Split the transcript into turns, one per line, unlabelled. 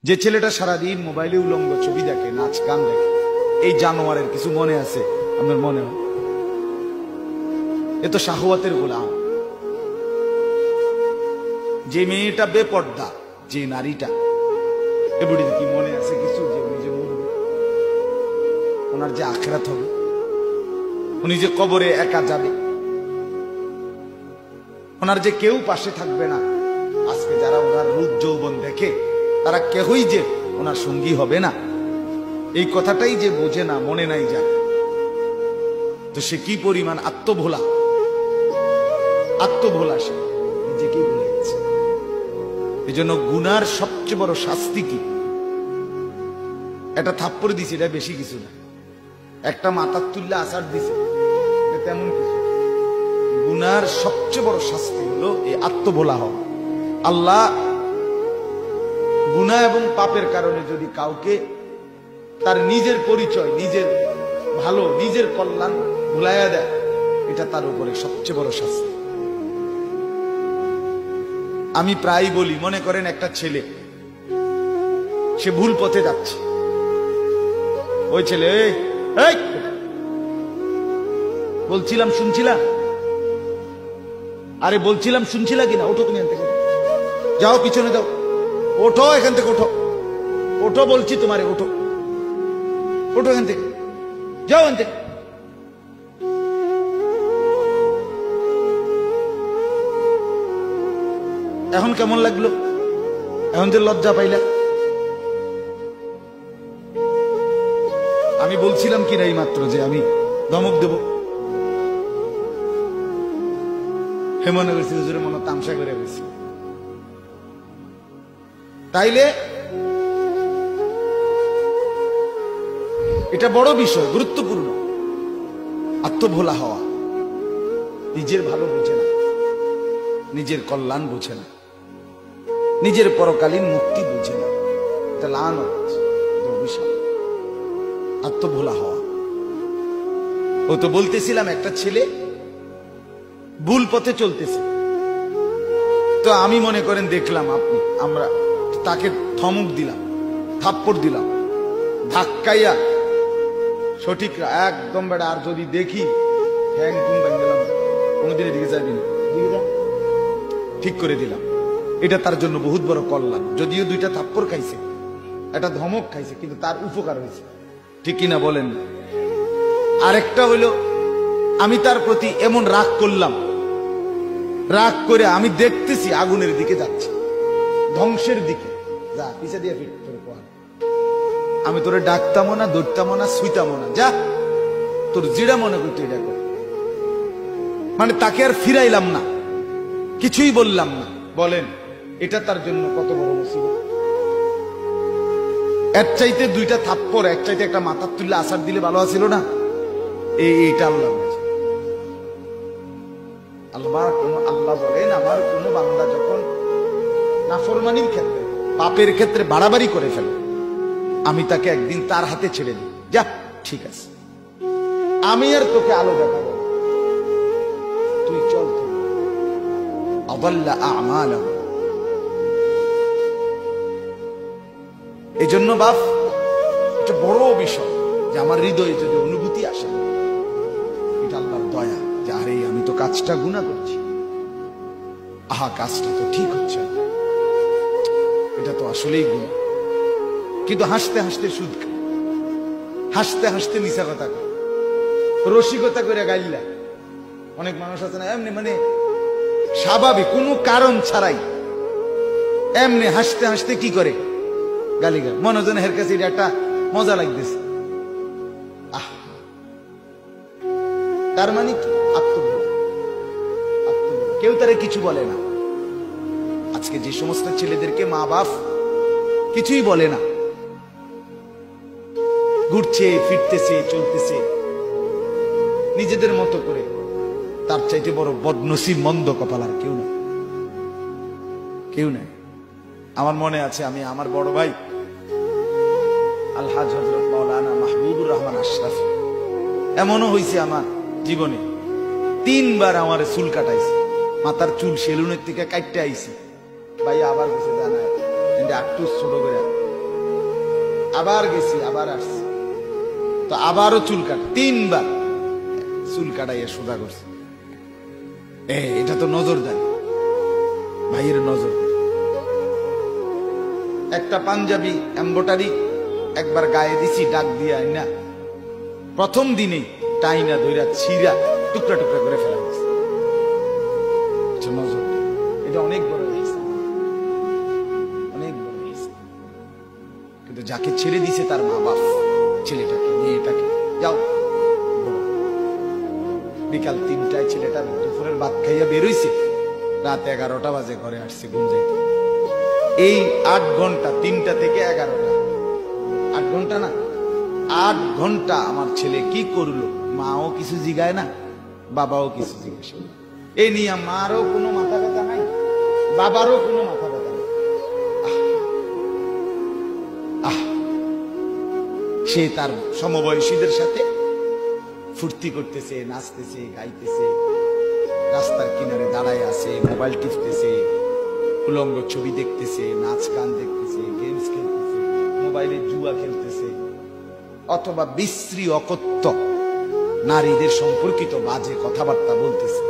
যে ছেলেটা সারাদিন মোবাইলে উলঙ্গ ছবি দেখে, নাচ গান দেখে, এই জানোয়ারের কিছু মনে আছে আপনার? মনে হয় এ তো শাহওয়াতের গোলাম। যে মেয়েটা বেপর্দা, যে নারীটা, এ বুড়ির কি মনে আছে কিছু যে উনি যে মরবে, ওনার যে আখিরাত হবে, উনি যে কবরে একা যাবে, ওনার যে কেউ পাশে থাকবে না। আজকে যারা ওনার রূপ যৌবন দেখে তারা কেহই যে ওনার সঙ্গী হবে না, এই কথাটাই যে বোঝে না, মনে নাই যায়, তো সে কি পরিমাণ আত্মভোলা, আত্মভোলা সে নিজেকেই ভুলে গেছে। এই জন্য গুনার সবচেয়ে বড় শাস্তি কি? একটা থাপ্পড় দিছে, এটা বেশি কিছু না। একটা মাথার তুল্লা আসার দিছে, তেমন কিছু। গুনার সবচেয়ে বড় শাস্তি হলো এই আত্মভোলা হওয়া। আল্লাহ গুনাহ এবং পাপের কারণে যদি কাউকে তার নিজের পরিচয়, নিজের ভালো, নিজের কল্যাণ ভুলাইয়া দেয়, এটা তার উপরে সবচেয়ে বড় শাস্তি। আমি প্রায় বলি, মনে করেন একটা ছেলে, সে ভুল পথে যাচ্ছে, ওই ছেলে বলছিলাম শুনছিলা, আরে বলছিলাম শুনছিলা কিনা, ওঠো তুমি এখান থেকে, যাও পিছনে যাও, ওঠো এখান থেকে, ওঠো ওঠো বলছি তোমারে, ওঠো ওঠো এখান থেকে, যাও এখান থেকে। এখন কেমন লাগলো? এখন যে লজ্জা পাইলা? আমি বলছিলাম কিনা এই মাত্র যে আমি ধমক দেব, হে মনে করছি হুজুরের মনে তামসা করে গেছি। তাইলে এটা বড় বিষয়, গুরুত্বপূর্ণ। আত্মভোলা হওয়া, নিজের ভালো বোঝে না, নিজের কল্যাণ বোঝে না, নিজের পরকালীন মুক্তি বোঝে না, এটা লানত, অভিশাপ। আত্মভোলা হওয়া। ও তো বলতেছিলাম একটা ছেলে ভুল পথে চলতেছে, তো আমি মনে করেন দেখলাম, আমরা তাকে ধমক দিলাম, থাপ্পড় দিলাম, ধাক্কাইয়া সঠিক একদম বেড়া, আর যদি দেখি ঠ্যাং টুং ভাঙলাম, কোনোদিন এদিকে যাবি না, ঠিক করে দিলাম। এটা তার জন্য বহুত বড় কল্যাণ। যদিও দুইটা থাপ্পড় খাইছে, একটা ধমক খাইছে, কিন্তু তার উপকার হয়েছে, ঠিক কিনা বলেন? আরেকটা হইলো, আমি তার প্রতি এমন রাগ করলাম, রাগ করে আমি দেখতেছি আগুনের দিকে যাচ্ছে, ধ্বংসের দিকে, যা পিছা দিয়ে ফিট তোর কোয়া, আমি তোরে ডাকতামও না, দৌড়তামও না, শুইতামও না, যা তোর যেটা মনে করতো এটা কর। মানে তাকে আর ফিরাইলাম না, কিছুই বললাম না। বলেন এটা তার জন্য কত বড় মুসিবত? এক চাইতে দুইটা থাপ্পড়, এক চাইতে একটা মাথার তুললে আসার দিলে ভালো আছিল না? এইটা আল্লাহ বলছে। আল্লাহ বলেন, আমার কোন বান্দা যখন নাফরমানির ক্ষেত্রে, পাপের ক্ষেত্রে বাড়াবাড়ি করে ফেলে, আমি তাকে একদিন তার হাতে ছেড়ে দিই, যা ঠিক আছে, আমি আর তোকে আলো দেখাবো, তুই চল। এই জন্য বাপ, এটা বড় বিষয় যে আমার হৃদয়ে যদি অনুভূতি আসে, এটা আল্লাহর দয়া যে আরে আমি তো কাজটা গুনাহ করছি, আহা কাজটা তো ঠিক হচ্ছে, এটা তো আসলেই গুনাহ, কিন্তু হাসতে হাসতে সুদ খায়, হাসতে হাসতে মিছা কথা কয়, রসিকতা করে গাইলা। অনেক মানুষ আছে না এমনি, মানে স্বাভাবিক কোনো কারণ ছাড়াই এমনি হাসতে হাসতে কি করে গালি গায়, মনে হয় হের কাছে এটা একটা মজা লাগতেছে। তার মানে কি? আত্মভোলা। কেউ তারে কিছু বলে না। আজকে যে সমস্ত ছেলেদেরকে মা বাপ কিছুই বলে না, ঘুরছে ফিরতেছে চলতেছে নিজেদের মতো করে, তার চাইতে বড় বদনসিব মন্দ কপাল আর কেউ নাই, কেউ নাই। আমার মনে আছে, আমি আমার বড় ভাই আলহাজ হযরত মাওলানা মাহবুবুর রহমান আশরাফি, এমনও হয়েছে আমার জীবনে 3 বার আমার চুল কাটাইছে, মাথার চুল সেলুনের থেকে কাটতে আইছি, ভাই আবার কিছু জানায় একটু ছোট করে আবার গেছি, আবার আসছি, তো আবারও চুল কাট, 3বার চুল কাটাইয়া সোজা করছে। এটা তো নজরদারি, ভাইয়ের নজর। একটা পাঞ্জাবি এম্বোটারি একবার গায়ে দিছি, ডাক দিয়া না, প্রথম দিনে টাইনা ধইরা ছিঁড়া টুকরা টুকরা করে ফেলা হয়েছে। নজর, এটা অনেক বড় হয়েছে, অনেক বড় হয়েছে। কিন্তু যাকে ছেড়ে দিছে তার মা বাপ, ছেলেটাকে মেয়েটাকে, যাও। বিকাল 3টায় ছেলেটা দুপুরের ভাত খাইয়া বেরোইছে, রাত 11টা বাজে ঘরে আসছে ঘুম যাইতে। এই 8 ঘন্টা, 3টা থেকে 11টা, 8 ঘন্টা না, 8 ঘন্টা আমার ছেলে কি করলো? মাও কিছু জিগায় না, বাবাও কিছু জিজ্ঞেস না। এই নিয়ে মারও কোনো মাথা ব্যথা নাই, বাবারও কোনো মাথা ব্যথা নাই। সে তার সমবয়সীদের সাথে ফুর্তি করতেছে, নাচতেছে, গাইতেছে, রাস্তার কিনারে দাঁড়ায় আছে, মোবাইল টিপতেছে, উলঙ্গ ছবি দেখতেছে, নাচ গান দেখতেছে, গেমস খেলতেছে, মোবাইলে জুয়া খেলতেছে, অথবা বিশ্রী অকথ্য নারীদের সম্পর্কিত বাজে কথাবার্তা বলতেছে।